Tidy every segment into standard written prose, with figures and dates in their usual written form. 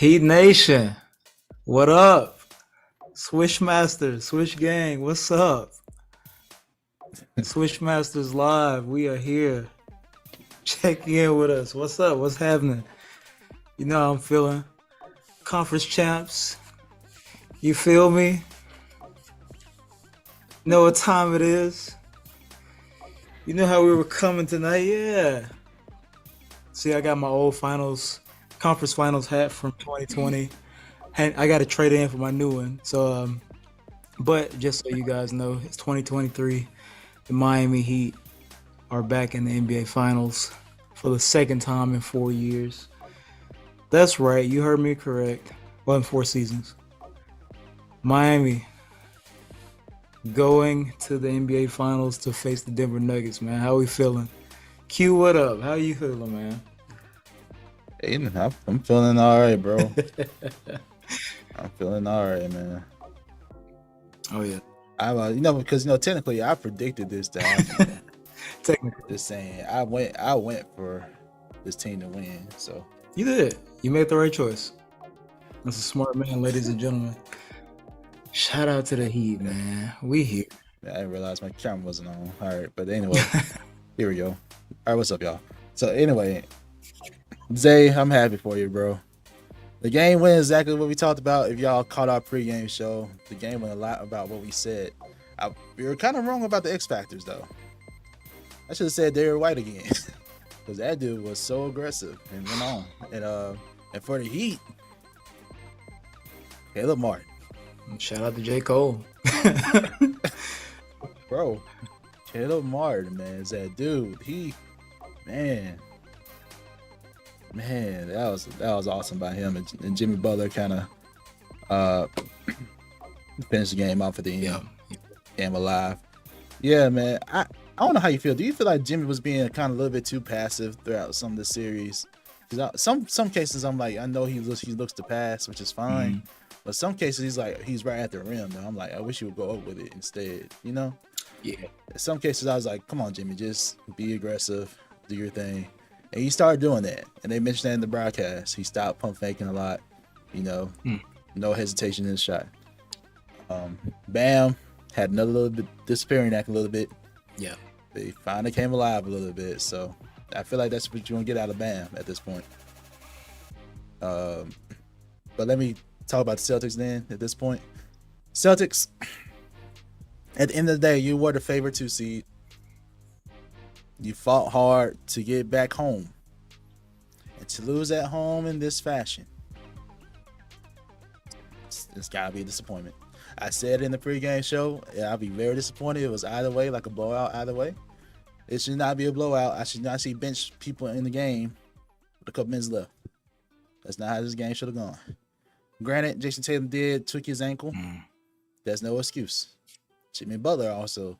Heat Nation, what up? Swish Masters, Swish Gang, what's up? Swish Masters Live, we are here. Check in with us. What's up? What's happening? You know how I'm feeling. Conference champs, you feel me? Know what time it is? You know how we were coming tonight? Yeah. See, I got my old conference finals hat from 2020. And I got to trade in for my new one. So, but just so you guys know, it's 2023. The Miami Heat are back in the NBA Finals for the second time in 4 years. That's right. You heard me correct. Well, in 4 seasons. Miami going to the NBA Finals to face the Denver Nuggets, man. How we feeling? Q, what up? How you feeling, man? Hey, I'm feeling all right, bro. I'm feeling all right, man. Oh yeah. Because technically I predicted this to happen. Technically, Just saying, I went for this team to win. So you did. You made the right choice. That's a smart man, ladies and gentlemen. Shout out to the Heat, man. We here. I didn't realize my camera wasn't on. All right, but anyway, here we go. All right, what's up, y'all? So anyway, Zay, I'm happy for you, bro. The game went exactly what we talked about. If y'all caught our pregame show, the game went a lot about what we said. We were kind of wrong about the X factors, though. I should have said Derrick White again, because that dude was so aggressive and went on. And for the Heat, Caleb Martin. Shout out to J. Cole. Bro, Caleb Martin, man, is that dude. Man, that was awesome by him. And Jimmy Butler kind of finished the game off at the end. Yeah. Game alive. Yeah, man. I don't know how you feel. Do you feel like Jimmy was being kind of a little bit too passive throughout some of the series? Because some cases I'm like, I know he looks to pass, which is fine. Mm-hmm. But some cases he's right at the rim. Though I'm like, I wish he would go up with it instead. You know? Yeah. In some cases I was like, come on, Jimmy, just be aggressive, do your thing. And he started doing that. And they mentioned that in the broadcast. He stopped pump faking a lot. No hesitation in his shot. Bam had another little bit disappearing act a little bit. Yeah. They finally came alive a little bit. So I feel like that's what you want to get out of Bam at this point. But let me talk about the Celtics then at this point. Celtics, at the end of the day, you were the favorite 2 seed. You fought hard to get back home. And to lose at home in this fashion, it's got to be a disappointment. I said in the pregame show, I'll be very disappointed. It was either way, like a blowout either way. It should not be a blowout. I should not see bench people in the game with a couple minutes left. That's not how this game should have gone. Granted, Jason Tatum did tweak his ankle. That's no excuse. Jimmy Butler also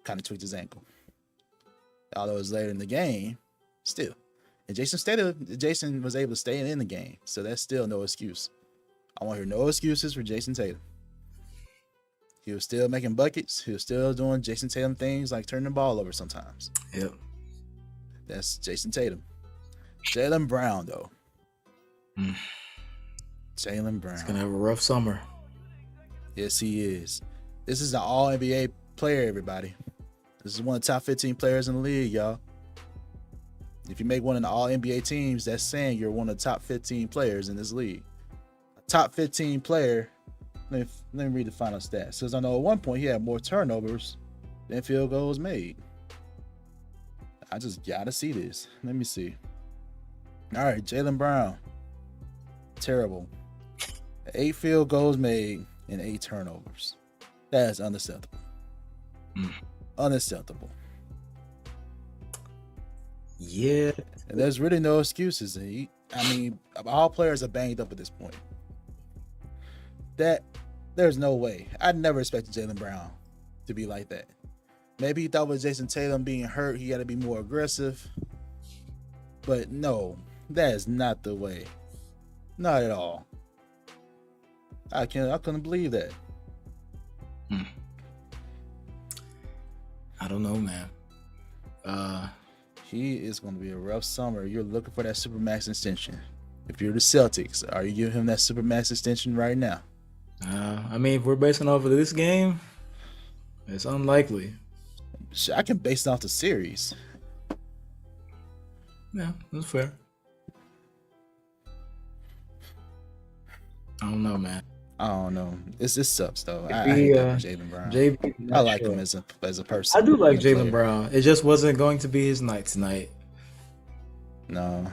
kind of tweaked his ankle. Although it was later in the game, still. And Jason was able to stay in the game. So that's still no excuse. I want to hear no excuses for Jason Tatum. He was still making buckets. He was still doing Jason Tatum things like turning the ball over sometimes. Yep. That's Jason Tatum. Jaylen Brown, though. Jaylen Brown. He's going to have a rough summer. Yes, he is. This is an all-NBA player, everybody. This is one of the top 15 players in the league, y'all. If you make one of the all-NBA teams, that's saying you're one of the top 15 players in this league. A top 15 player, let me read the final stats. It says, I know at one point he had more turnovers than field goals made. I just got to see this. Let me see. All right, Jaylen Brown. Terrible. 8 field goals made and 8 turnovers. That is unacceptable. Unacceptable. Yeah. And there's really no excuses. All players are banged up at this point. There's no way. I never expected Jaylen Brown to be like that. Maybe he thought with Jason Tatum being hurt, he had to be more aggressive. But no, that is not the way. Not at all. I couldn't believe that. I don't know, man. He is going to be a rough summer. You're looking for that Supermax extension. If you're the Celtics, are you giving him that supermax extension right now? I mean, if we're basing off of this game, it's unlikely. I can base it off the series. Yeah, that's fair. I don't know, man. I don't know. This sucks though. I He, hate that for Jaylen Brown. JB, I like sure. him as a person. I do like as a Jaylen player. Brown. It just wasn't going to be his night tonight. No,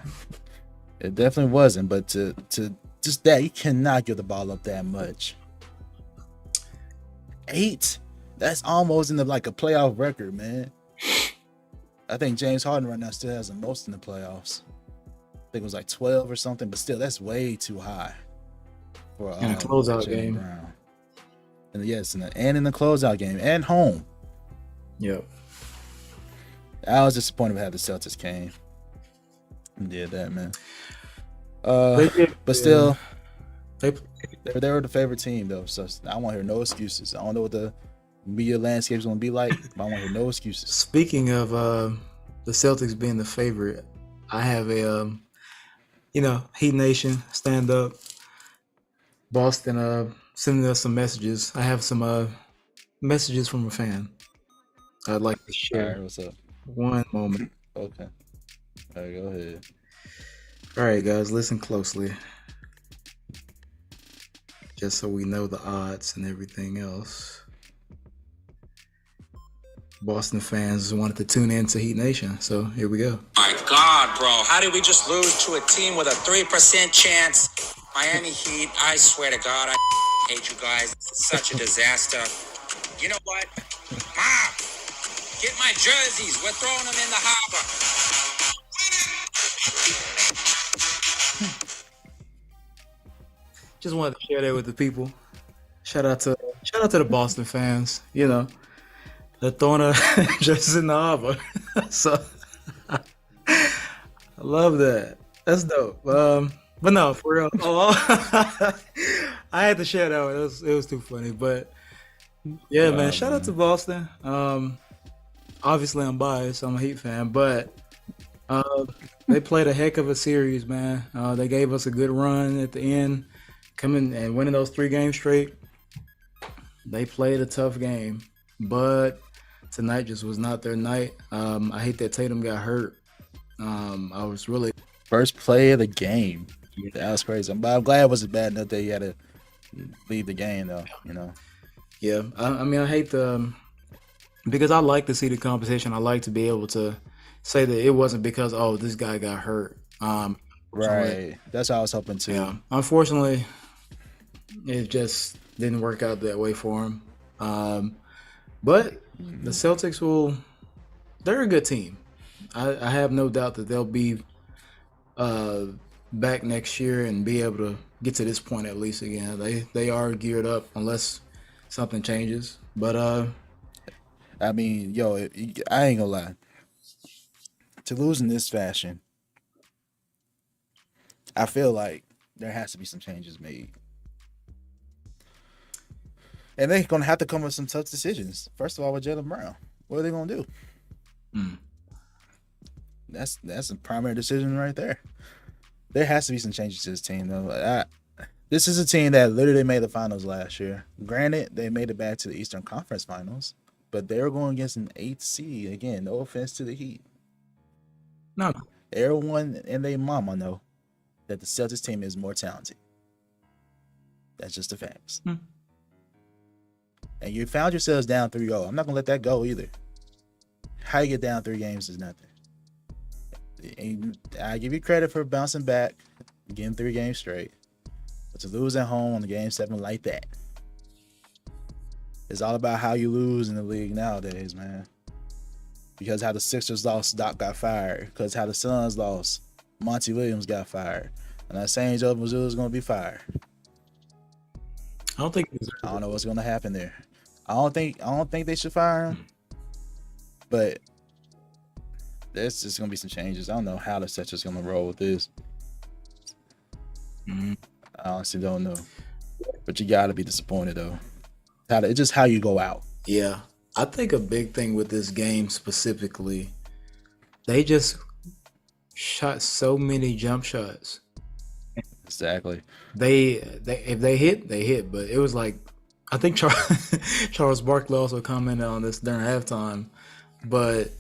it definitely wasn't. But to just that, you cannot give the ball up that much. 8. That's almost in like a playoff record, man. I think James Harden right now still has the most in the playoffs. I think it was like 12 or something, but still, that's way too high for In a closeout Jaylen game. Brown. And yes, in the closeout game and home. Yep. I was disappointed with how the Celtics came. Yeah, that man. But still, they were the favorite team though. So I want to hear no excuses. I don't know what the media landscape is going to be like, but I want to hear no excuses. Speaking of the Celtics being the favorite, I have a Heat Nation stand up. Boston sending us some messages. I have some messages from a fan I'd like to All share. right, what's up? One moment. Okay. All right, go ahead. All right, guys, listen closely. Just so we know the odds and everything else. Boston fans wanted to tune in to Heat Nation, so here we go. My God, bro. How did we just lose to a team with a 3% chance? Miami Heat, I swear to God, I hate you guys. It's such a disaster. You know what? Mom, get my jerseys. We're throwing them in the harbor. Just wanted to share that with the people. Shout out to the Boston fans. You know, they're throwing a just in the harbor. So I love that. That's dope. But no, for real. I had to share that one. It was too funny. But yeah, man. Shout out to Boston. Obviously I'm biased. I'm a Heat fan, but they played a heck of a series, man. They gave us a good run at the end, coming and winning those 3 games straight. They played a tough game, but tonight just was not their night. I hate that Tatum got hurt. I was really First play of the game. That was crazy. But I'm glad it wasn't bad enough that he had to leave the game, though. You know. Yeah, I mean, I hate because I like to see the competition. I like to be able to say that it wasn't because this guy got hurt. Right. That's what I was hoping too. Yeah. Unfortunately, it just didn't work out that way for him. But the Celtics they're a good team. I have no doubt that they'll be back next year and be able to get to this point at least again. They are geared up unless something changes. But I mean, I ain't gonna lie. To lose in this fashion, I feel like there has to be some changes made. And they're gonna have to come with some tough decisions. First of all, with Jaylen Brown, what are they gonna do? That's a primary decision right there. There has to be some changes to this team, though. This is a team that literally made the finals last year. Granted, they made it back to the Eastern Conference Finals, but they were going against an 8th seed. Again, no offense to the Heat. no, Everyone and their mama know that the Celtics team is more talented. That's just the facts. And you found yourselves down 3-0. I'm not going to let that go either. How you get down 3 games is nothing. And I give you credit for bouncing back, getting 3 games straight. But to lose at home on the game 7 like that, it's all about how you lose in the league nowadays, man. Because how the Sixers lost, Doc got fired. Because how the Suns lost, Monty Williams got fired. And that same Joe Mazzulla is going to be fired. I don't think I don't know what's going to happen there. I don't think they should fire him. But there's just going to be some changes. I don't know how the Celtics going to roll with this. I honestly don't know. But you got to be disappointed, though. It's just how you go out. Yeah, I think a big thing with this game specifically, they just shot so many jump shots. Exactly. They if they hit, they hit. But it was like, I think Charles Barkley also commented on this during halftime. But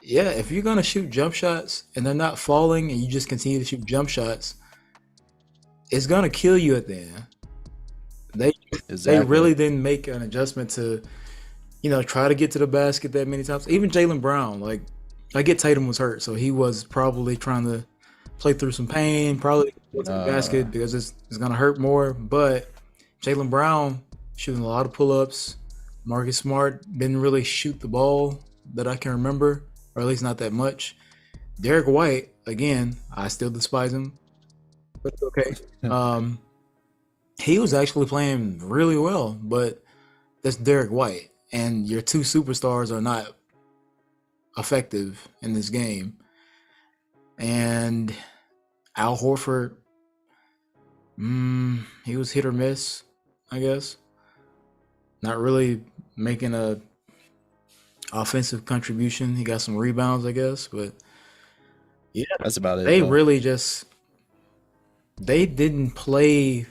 yeah, if you're gonna shoot jump shots and they're not falling and you just continue to shoot jump shots, it's gonna kill you at the end. They Exactly. really didn't make an adjustment to, try to get to the basket that many times. Even Jaylen Brown, like, I get Tatum was hurt, so he was probably trying to play through some pain, probably get to the basket because it's gonna hurt more. But Jaylen Brown shooting a lot of pull-ups. Marcus Smart didn't really shoot the ball that I can remember, or at least not that much. Derek White, again, I still despise him, but it's okay. He was actually playing really well, but that's Derek White, and your two superstars are not effective in this game. And Al Horford, he was hit or miss, I guess. Not really making a offensive contribution. He got some rebounds, I guess, but yeah, That's about it. they though. really they didn't play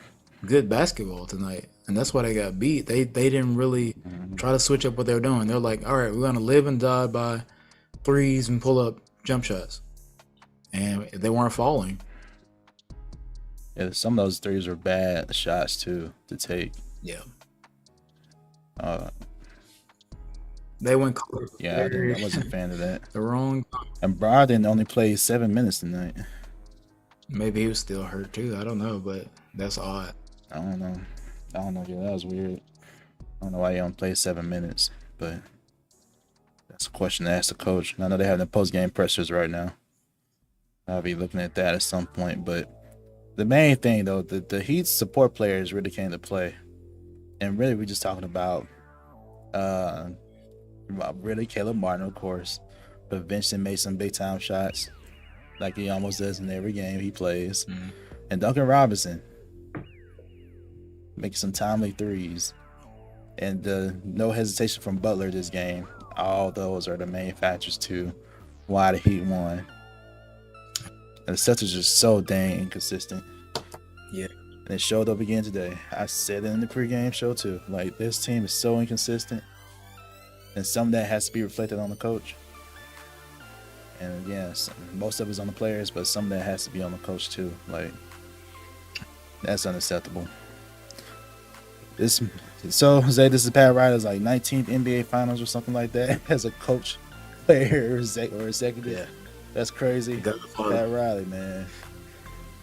good basketball tonight, and that's why they got beat. They didn't really try to switch up what they were doing. They're like, all right, we're gonna live and die by threes and pull up jump shots, and they weren't falling. Yeah, some of those threes were bad shots too to take. Yeah, Uh, they went yeah, I wasn't a fan of that. the wrong. And Brogdon only played 7 minutes tonight. Maybe he was still hurt too. I don't know, but that's odd. I don't know. Yeah, that was weird. I don't know why he only played 7 minutes, but that's a question to ask the coach. I know they have the post-game pressures right now. I'll be looking at that at some point, but the main thing though, the Heat's support players really came to play, and really we're just talking about really Caleb Martin, of course, but Vincent made some big time shots, like he almost does in every game he plays, and Duncan Robinson making some timely threes, and no hesitation from Butler this game. All those are the main factors to why the Heat won. And the Celtics are so dang inconsistent. Yeah. And it showed up again today. I said it in the pregame show too. Like, this team is so inconsistent. And some of that has to be reflected on the coach. And yes, most of it's on the players, but some of that has to be on the coach too. Like, that's unacceptable. So Jose, this is Pat Riley's like 19th NBA Finals or something like that as a coach, player, or executive. Yeah. That's crazy. Pat Riley, man.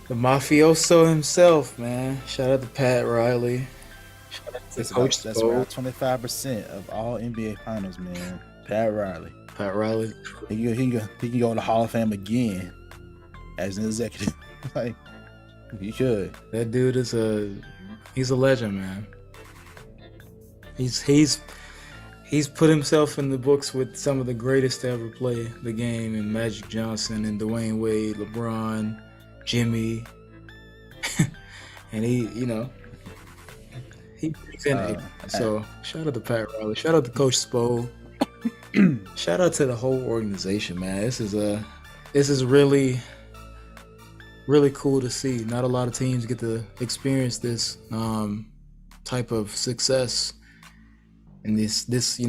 The mafioso himself, man. Shout out to Pat Riley. Shout out to That's Coach about Spo. 25% of all NBA Finals, man. Pat Riley. Pat Riley. He can go to the Hall of Fame again as an executive. Like, he could. That dude is he's a legend, man. He's put himself in the books with some of the greatest to ever play the game, and Magic Johnson and Dwayne Wade, LeBron, Jimmy, and he's in it. So shout out to Pat Riley. Shout out to Coach Spo. Shout out to the whole organization, man. This is really, really cool to see. Not a lot of teams get to experience this type of success in this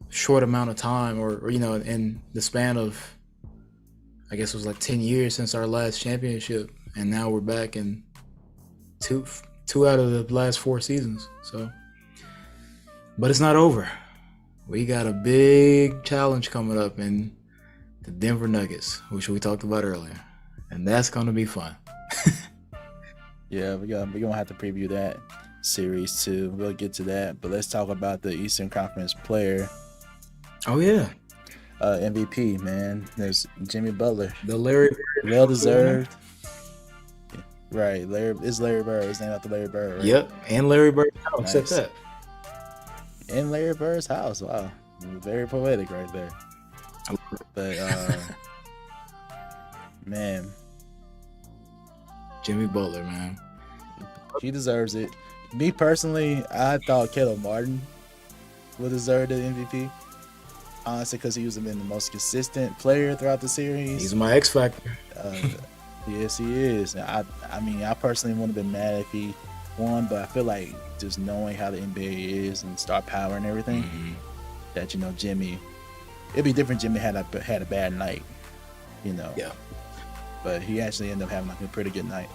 short amount of time, or in the span of, I guess it was like 10 years since our last championship, and now we're back in two out of the last 4 seasons. So, but it's not over. We got a big challenge coming up in the Denver Nuggets, which we talked about earlier, and that's going to be fun. Yeah, we're gonna have to preview that series too. We'll get to that, but let's talk about the Eastern Conference player. Oh yeah, MVP, man. There's Jimmy Butler. the Larry Well deserved. Right, Larry Bird. His name after Larry Bird, right? Yep, and Larry Bird. Nice. Except that. In Larry Bird's house. Wow. Very poetic right there. But man, Jimmy Butler, man. he deserves it. Me personally, I thought Caleb Martin would deserve the MVP. Honestly, because he was been the most consistent player throughout the series. He's my X factor. Yes, he is. I mean, I personally wouldn't have been mad if he won, but I feel like just knowing how the NBA is and star power and everything, that Jimmy, it'd be different. Jimmy had a bad night, Yeah. but he actually ended up having like a pretty good night,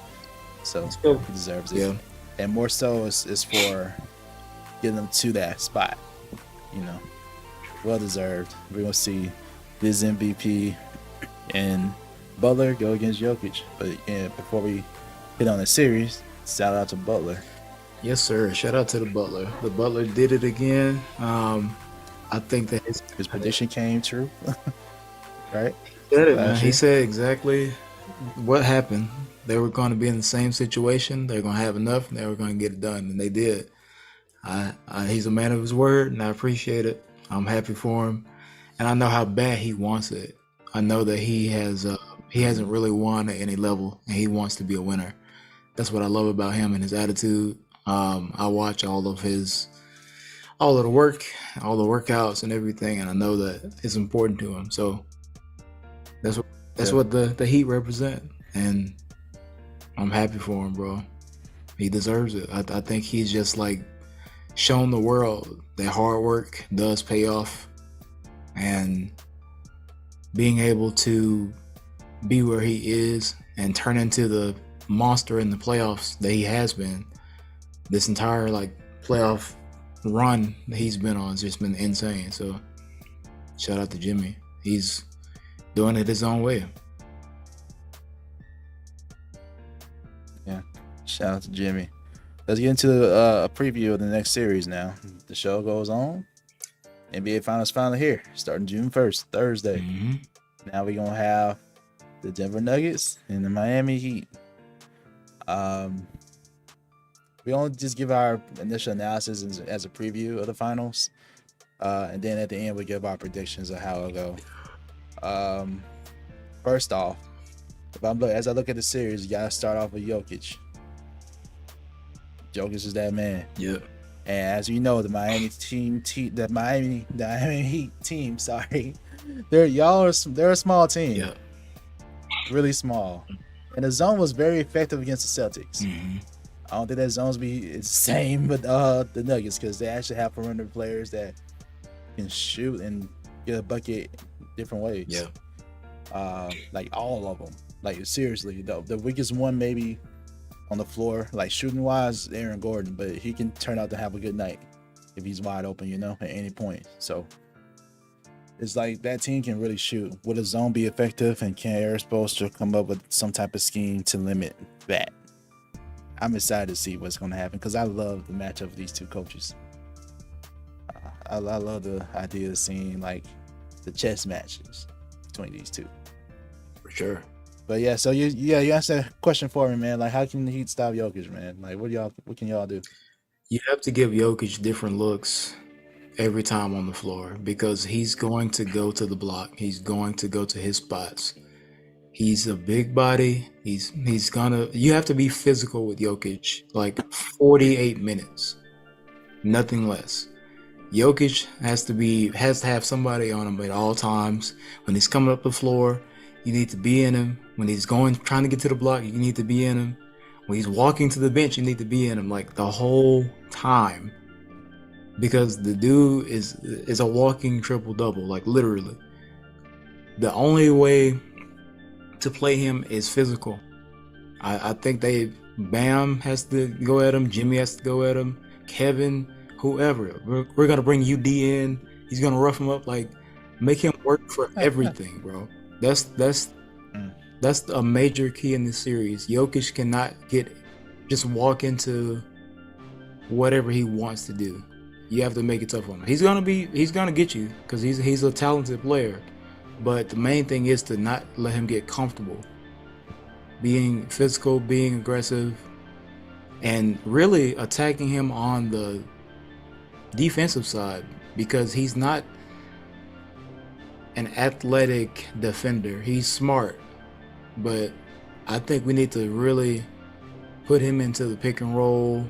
so Cool. he deserves it. Yeah. And more so is for getting them to that spot, well deserved. We're gonna see this MVP and Butler go against Jokic. But yeah, before we hit on the series, shout out to Butler. Yes, sir. Shout out to the Butler. The Butler did it again. I think that His prediction came true, right? He said it, man. He said exactly what happened. They were going to be in the same situation. They were going to have enough, and they were going to get it done, and they did. He's a man of his word, and I appreciate it. I'm happy for him, and I know how bad he wants it. I know that he hasn't really won at any level, and he wants to be a winner. That's what I love about him and his attitude. I watch all of the work, all the workouts and everything, and I know that it's important to him. So that's what the Heat represent, and I'm happy for him, bro. He deserves it. I think he's just like shown the world that hard work does pay off, and being able to be where he is and turn into the monster in the playoffs that he has been. This entire playoff run that he's been on has just been insane. So shout out to Jimmy. He's doing it his own way. Yeah, shout out to Jimmy. Let's get into a preview of the next series now. The show goes on. NBA Finals finally here, starting June 1st, Thursday. Now we're going to have the Denver Nuggets and the Miami Heat. We only just give our initial analysis as a preview of the finals. And then at the end, we give our predictions of how it'll go. First off, as I look at the series, you got to start off with Jokic. Jokic is that man. Yeah. And as you know, the Miami Heat team, sorry, they're a small team. Yeah. Really small. And the zone was very effective against the Celtics. I don't think that zone's be the same with the Nuggets, because they actually have perimeter players that can shoot and get a bucket different ways. Yeah. Like all of them. Like seriously, the weakest one maybe on the floor, like shooting wise, Aaron Gordon, but he can turn out to have a good night if he's wide open, at any point. So it's like that team can really shoot. Will the zone be effective, and can Eric Spoelstra come up with some type of scheme to limit that? I'm excited to see what's going to happen, because I love the matchup of these two coaches. I love the idea of seeing like the chess matches between these two. For sure. But yeah, so you asked that question for me, man. Like, how can the Heat stop Jokic, man? Like, what can y'all do? You have to give Jokic different looks every time on the floor, because he's going to go to the block. He's going to go to his spots. He's a big body. You have to be physical with Jokic, like 48 minutes, nothing less. Jokic has to have somebody on him at all times. When he's coming up the floor, you need to be in him. When he's trying to get to the block, you need to be in him. When he's walking to the bench, you need to be in him like the whole time, because the dude is a walking triple double, like literally. The only way to play him is physical. I think Bam has to go at him, Jimmy has to go at him, Kevin, whoever. We're gonna bring UD in. He's gonna rough him up, like make him work for everything, bro. That's a major key in this series. Jokic cannot just walk into whatever he wants to do. You have to make it tough on him. He's gonna get you, because he's a talented player. But the main thing is to not let him get comfortable. Being physical, being aggressive, and really attacking him on the defensive side, because he's not an athletic defender. He's smart, but I think we need to really put him into the pick and roll,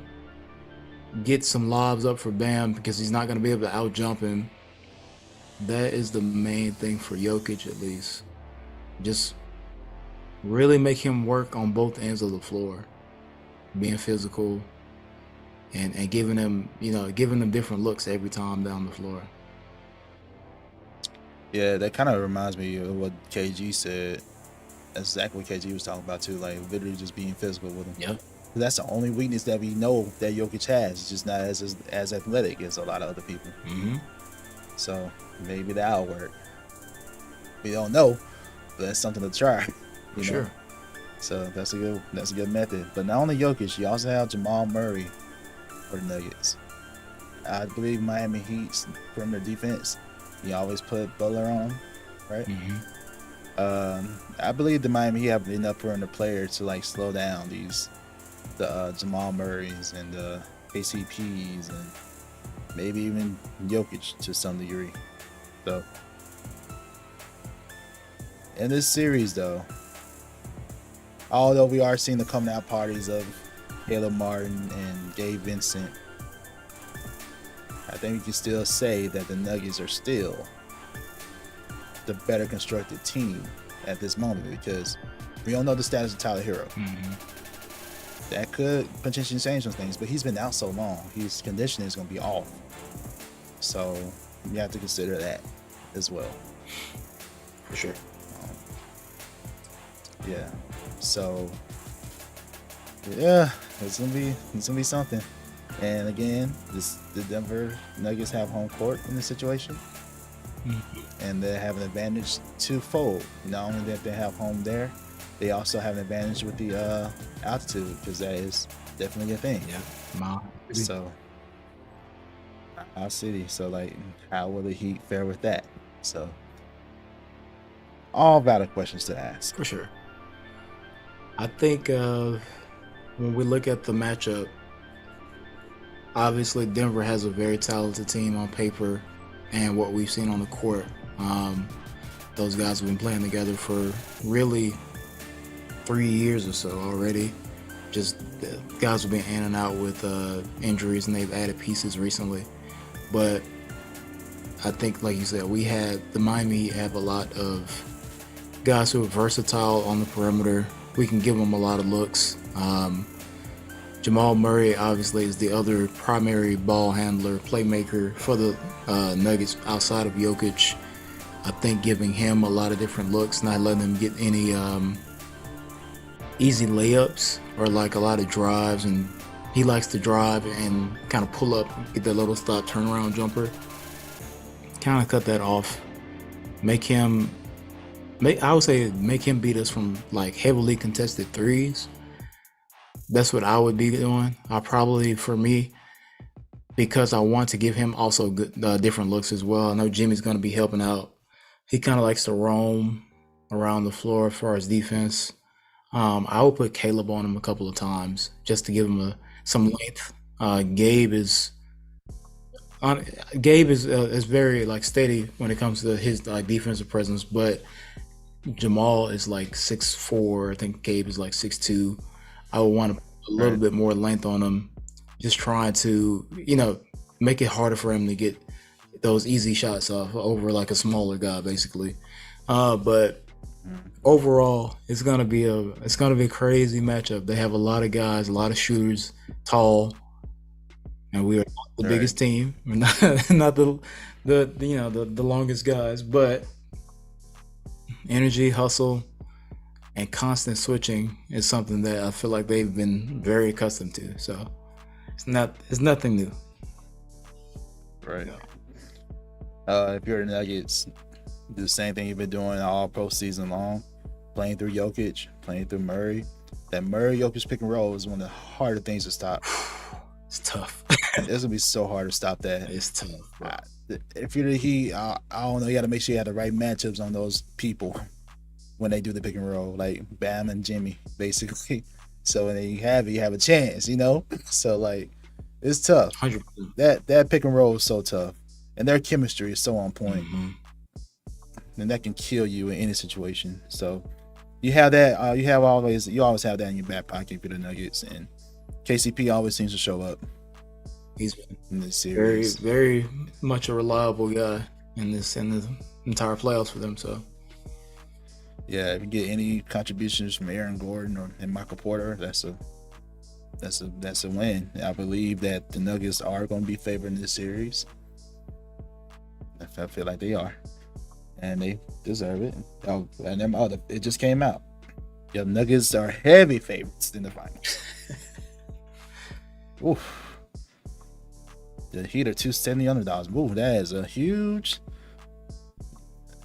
get some lobs up for Bam, because he's not going to be able to out-jump him. That is the main thing for Jokic, at least. Just really make him work on both ends of the floor, being physical and giving them different looks every time down the floor. Yeah, that kind of reminds me of what KG said. That's exactly what KG was talking about too, like literally just being physical with him. Yeah. That's the only weakness that we know that Jokic has. It's just not as athletic as a lot of other people. Mm-hmm. So maybe that'll work. We don't know, but that's something to try. You know? Sure. So that's a good method. But not only Jokic, you also have Jamal Murray for the Nuggets. I believe Miami Heat's perimeter defense, you always put Butler on, right? Mm-hmm. I believe the Miami Heat have enough perimeter players to like slow down the Jamal Murrays and the KCPs and maybe even Jokic to some degree. So in this series, though, although we are seeing the coming out parties of Caleb Martin and Gabe Vincent, I think we can still say that the Nuggets are still the better constructed team at this moment because we don't know the status of Tyler Hero. Mm-hmm. That could potentially change some things, but he's been out so long. His conditioning is going to be off. So you have to consider that as well. For sure. Yeah. So yeah, it's gonna be something. And again, the Denver Nuggets have home court in this situation. Mm-hmm. And they have an advantage twofold. Not only that they have home there, they also have an advantage with the altitude because that is definitely a thing. Yeah. So our city. So like, how will the Heat fare with that? So all valid questions to ask. For sure. I think when we look at the matchup, obviously Denver has a very talented team on paper and what we've seen on the court. Those guys have been playing together for really 3 years or so already. Just guys have been in and out with injuries, and they've added pieces recently. But I think, like you said, the Miami Heat have a lot of guys who are versatile on the perimeter. We can give them a lot of looks. Jamal Murray obviously is the other primary ball handler, playmaker for the Nuggets outside of Jokic. I think giving him a lot of different looks, not letting him get any easy layups or like a lot of drives, and he likes to drive and kind of pull up, get that little stop, turn around jumper. Kind of cut that off. I would say make him beat us from like heavily contested threes. That's what I would be doing. For me, because I want to give him also good, different looks as well. I know Jimmy's going to be helping out. He kind of likes to roam around the floor as far as defense. I would put Caleb on him a couple of times just to give him some length. Gabe is very like steady when it comes to his defensive presence, but Jamal is like 6'4". I think Gabe is like 6'2". I would want a little bit more length on him, just trying to, make it harder for him to get those easy shots off over like a smaller guy, basically. But overall, it's gonna be a crazy matchup. They have a lot of guys, a lot of shooters, tall, and we are not the biggest team. We're not the longest guys, but energy, hustle, and constant switching is something that I feel like they've been very accustomed to. So it's nothing new. Right. If you're the Nuggets, do the same thing you've been doing all postseason long, playing through Jokic, playing through Murray. That Murray-Jokic pick and roll is one of the harder things to stop. It's tough. It's gonna be so hard to stop that. It's tough. Bro. If you're the Heat, I don't know. You got to make sure you have the right matchups on those people when they do the pick and roll, like Bam and Jimmy, basically. So when you have it, you have a chance, So like, it's tough. 100%. That pick and roll is so tough, and their chemistry is so on point. Mm-hmm. And that can kill you in any situation. So you have that. You always have that in your back pocket for the Nuggets, and KCP always seems to show up. He's been in this series, very, very much a reliable guy in the entire playoffs for them. So Yeah, if you get any contributions from Aaron Gordon and Michael Porter, that's a win. I believe that the Nuggets are going to be favored in this series. I feel like they are, and they deserve it. It just came out. The Nuggets are heavy favorites in the finals. Oof. The Heat are 270 underdogs. Ooh, that is a huge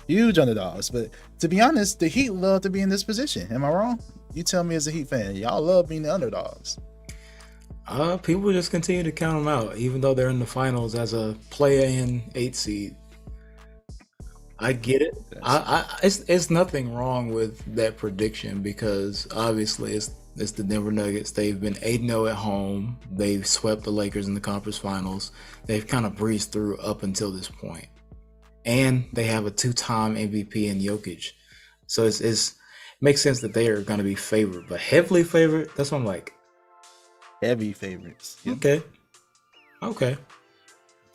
underdogs. But to be honest, the Heat love to be in this position. Am I wrong? You tell me as a Heat fan, y'all love being the underdogs. People just continue to count them out, even though they're in the finals as a play-in 8 seed. I get it. It's nothing wrong with that prediction because obviously it's the Denver Nuggets. They've been 8-0 at home. They've swept the Lakers in the conference finals. They've kind of breezed through up until this point. And they have a 2-time MVP in Jokic. So it makes sense that they are going to be favored. But heavily favored, that's what I'm like. Heavy favorites. Yep. Okay.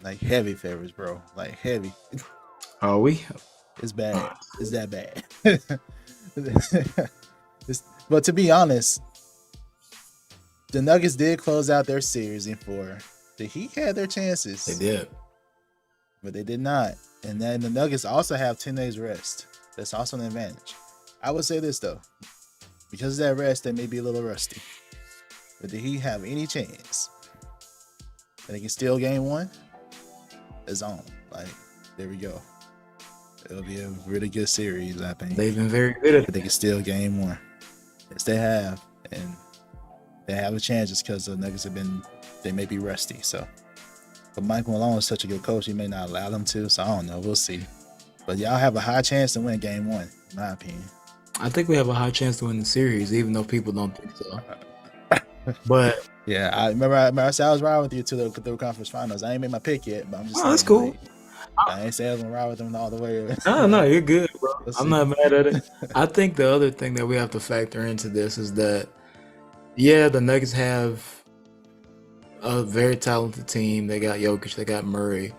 Like heavy favorites, bro. Like heavy. Are we? It's bad. It's that bad. But to be honest, the Nuggets did close out their series in 4. The Heat had their chances. They did. But they did not. And then the Nuggets also have 10 days rest. That's also an advantage. I would say this, though. Because of that rest, they may be a little rusty. But did he have any chance that they can steal game 1? It's on. Like, there we go. It'll be a really good series, I think. They've been very good at it. They can steal game 1. Yes, they have. And they have a chance just because the Nuggets they may be rusty. So, but Mike Malone is such a good coach, he may not allow them to. So, I don't know. We'll see. But y'all have a high chance to win game 1, in my opinion. I think we have a high chance to win the series, even though people don't think so. But yeah, I remember I said I was riding with you to the conference finals. I ain't made my pick yet, but I'm just saying, that's cool. Like, I ain't saying I was gonna ride with them all the way. No, you're good, bro. I'm not mad at it. I I think the other thing that we have to factor into this is that, yeah, the Nuggets have a very talented team. They got Jokic, they got Murray,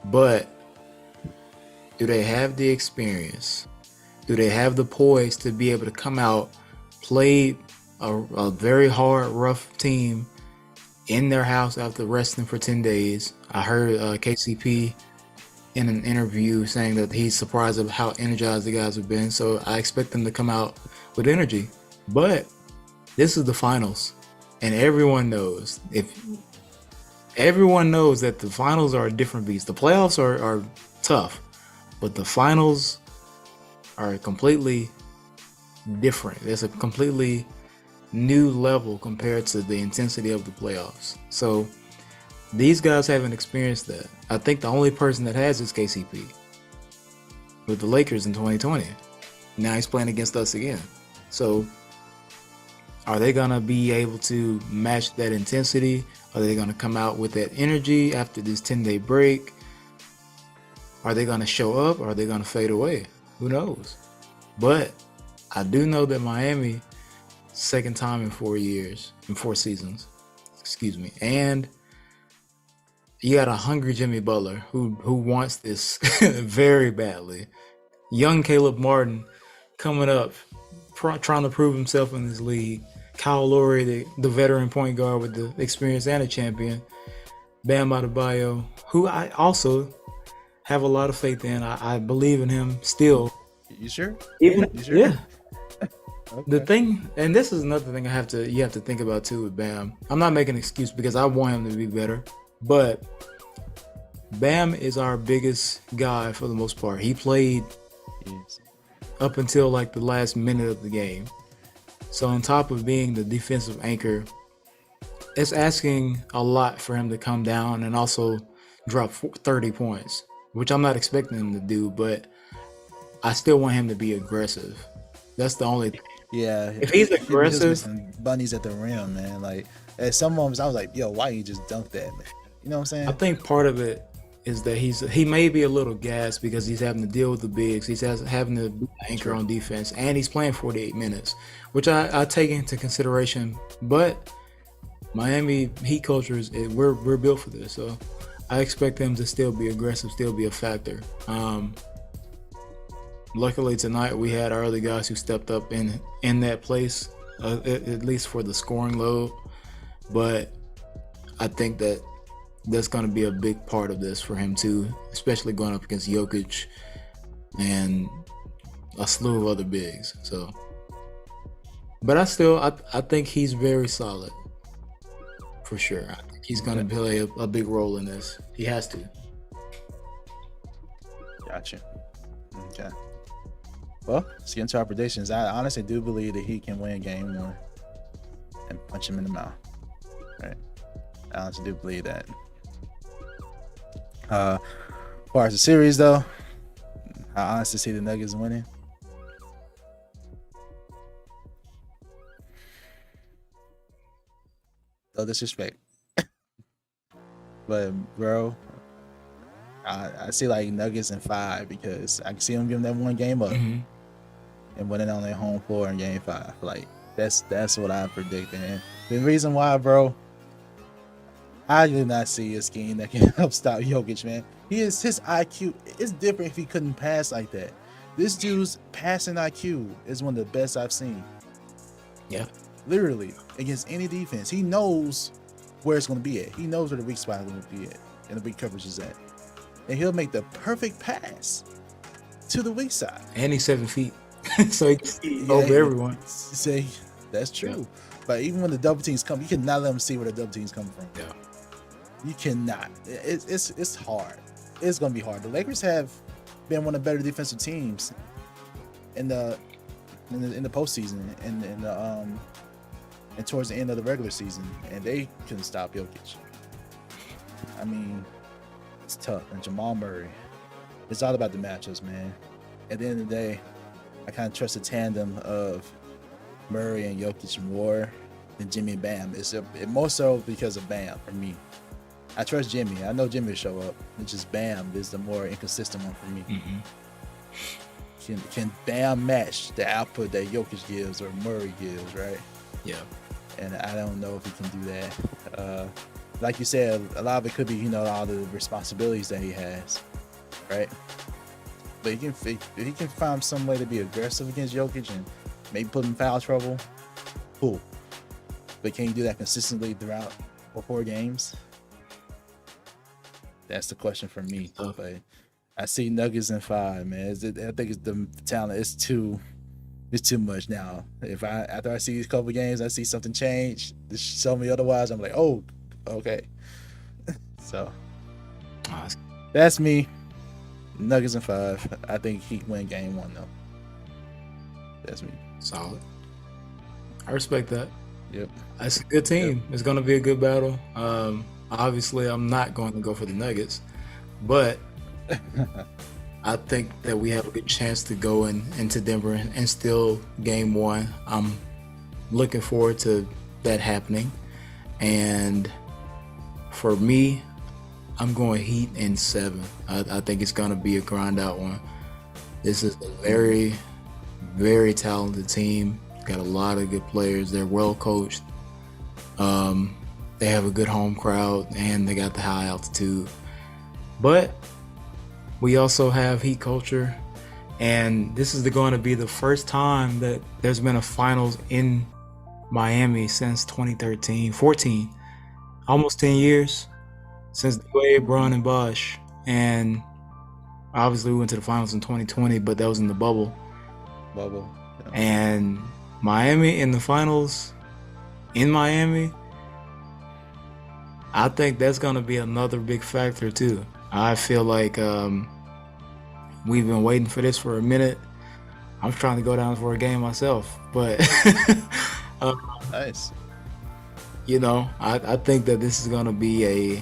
but do they have the experience? Do they have the poise to be able to come out, play a very hard, rough team in their house after resting for 10 days? I heard KCP in an interview saying that he's surprised of how energized the guys have been. So I expect them to come out with energy. But this is the finals, and everyone knows that the finals are a different beast. The playoffs are tough, but the finals are completely different. There's a completely new level compared to the intensity of the playoffs. So these guys haven't experienced that. I think the only person that has is KCP with the Lakers in 2020. Now he's playing against us again. So are they going to be able to match that intensity? Are they going to come out with that energy after this 10-day break? Are they going to show up or are they going to fade away? Who knows? But I do know that Miami, second time in 4 seasons, and you got a hungry Jimmy Butler who wants this very badly. Young Caleb Martin coming up, trying to prove himself in this league. Kyle Lowry, the veteran point guard with the experience and a champion. Bam Adebayo, who I also have a lot of faith in. I believe in him still. You sure? You sure? Yeah. Okay. The thing, and this is another thing you have to think about too with Bam. I'm not making an excuse because I want him to be better, but Bam is our biggest guy for the most part. He played up until like the last minute of the game. So on top of being the defensive anchor, it's asking a lot for him to come down and also drop 30 points, which I'm not expecting him to do, but I still want him to be aggressive. That's the only thing. Yeah. If he's aggressive, bunnies at the rim, man. Like at some moments I was like, yo, why you just dunk that, man? You know what I'm saying? I think part of it is that he may be a little gassed because he's having to deal with the bigs. He's having to be anchor on defense, and he's playing 48 minutes, which I take into consideration. But Miami Heat culture we're built for this, so I expect them to still be aggressive, still be a factor. luckily tonight we had our other guys who stepped up in that place, at least for the scoring load. But I think that that's going to be a big part of this for him too, especially going up against Jokic and a slew of other bigs. So, but I think he's very solid for sure. I think he's going to play a big role in this. He has to. Gotcha. Okay. Well, let's get into our predictions. I honestly do believe that he can win game 1 and punch him in the mouth. Right. I honestly do believe that. As far as the series, though, I honestly see the Nuggets winning. No disrespect. But, bro, I see like Nuggets in 5 because I can see them giving that one game up and winning on their home floor in game 5. Like, that's what I predict. And the reason why, bro, I do not see a scheme that can help stop Jokic, man. His IQ is different if he couldn't pass like that. This dude's passing IQ is one of the best I've seen. Yeah. Literally, against any defense. He knows where it's going to be at. He knows where the weak spot is going to be at and the weak coverage is at. And he'll make the perfect pass to the weak side. And he's 7 feet. So he can see over everyone. Say, that's true. Yeah. But even when the double teams come, you cannot let them see where the double teams come from. Yeah. You cannot. It's hard. It's going to be hard. The Lakers have been one of the better defensive teams in the postseason and towards the end of the regular season, and they couldn't stop Jokic. I mean, it's tough. And Jamal Murray, it's all about the matchups, man. At the end of the day, I kind of trust the tandem of Murray and Jokic more than Jimmy and Bam. It's more so because of Bam for me. I trust Jimmy. I know Jimmy will show up. It's just Bam is the more inconsistent one for me. Can Bam match the output that Jokic gives or Murray gives, right? Yeah. And I don't know if he can do that. Like you said, a lot of it could be, all the responsibilities that he has, right? But if he can find some way to be aggressive against Jokic and maybe put him in foul trouble, cool. But can you do that consistently throughout 4 games? That's the question for me. But I see Nuggets in 5, man. I think it's the talent. It's too much now. After I see these couple games, I see something change. Just show me otherwise. I'm like, oh, okay. So that's me. Nuggets in 5. I think he can win game 1 though. That's me. Solid. I respect that. Yep. That's a good team. Yep. It's going to be a good battle. Obviously, I'm not going to go for the Nuggets, but I think that we have a good chance to go into Denver and steal game 1. I'm looking forward to that happening. And for me, I'm going Heat in 7. I think it's going to be a grind out one. This is a very, very talented team. Got a lot of good players. They're well coached. They have a good home crowd and they got the high altitude. But we also have Heat culture, and this is going to be the first time that there's been a finals in Miami since 2014, almost 10 years since Wade, Braun, and Bosh. And obviously we went to the finals in 2020, but that was in the bubble. Yeah. And Miami in the finals in Miami, I think that's going to be another big factor too. I feel like we've been waiting for this for a minute. I'm trying to go down for a game myself, but nice. I think that this is going to be a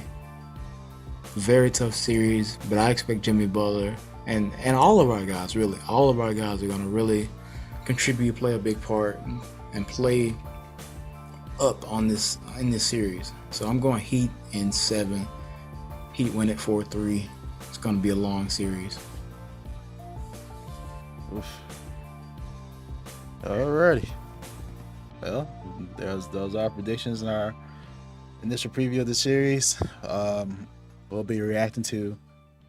very tough series, but I expect Jimmy Butler and all of our guys, really, all of our guys are going to really contribute, play a big part, and play up in this series. So I'm going Heat in 7. Heat win it 4-3. It's going to be a long series. Oof. Alrighty. Well, those are our predictions in our initial preview of the series. We'll be reacting to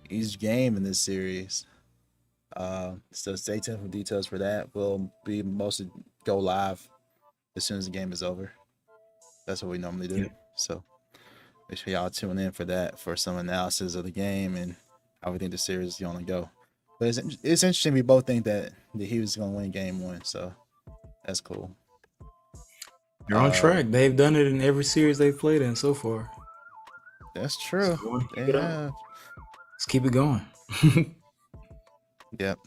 each game in this series So stay tuned for details for that. We'll be mostly go live as soon as the game is over. That's what we normally do. Yeah. So make sure y'all tune in for that, for some analysis of the game and how we think the series is going to go. But it's interesting. We both think that the Heat is going to win game 1. So that's cool. They're on track. They've done it in every series they've played in so far. That's true. So keep They it up. have. Let's keep it going. Yep.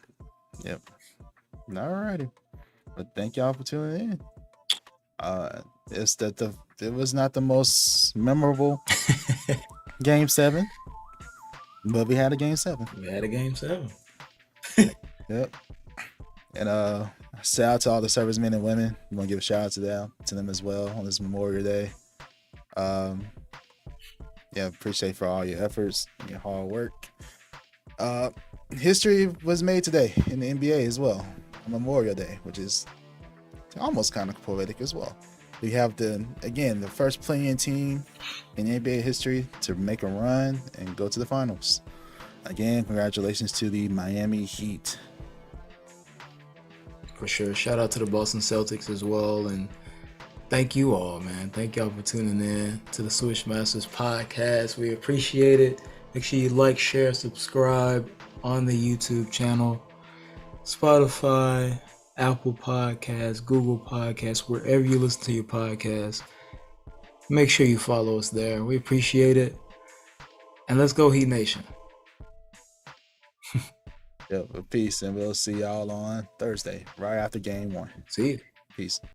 Alrighty. But thank y'all for tuning in. It's that it was not the most memorable game 7, but we had a game 7. We had a game 7. Yep. And shout out to all the servicemen and women. We want to give a shout out to them as well on this Memorial Day. Yeah, appreciate for all your efforts and your hard work. History was made today in the NBA as well, on Memorial Day, which is almost kind of poetic as well. We have the first play-in team in NBA history to make a run and go to the finals. Again, congratulations to the Miami Heat. For sure. Shout out to the Boston Celtics as well. And thank you all, man. Thank y'all for tuning in to the Swish Masters Podcast. We appreciate it. Make sure you like, share, subscribe on the YouTube channel, Spotify, Apple Podcasts, Google Podcasts, wherever you listen to your podcast. Make sure you follow us there. We appreciate it. And let's go Heat Nation. Yep, peace, and we'll see y'all on Thursday, right after game 1. See you. Peace.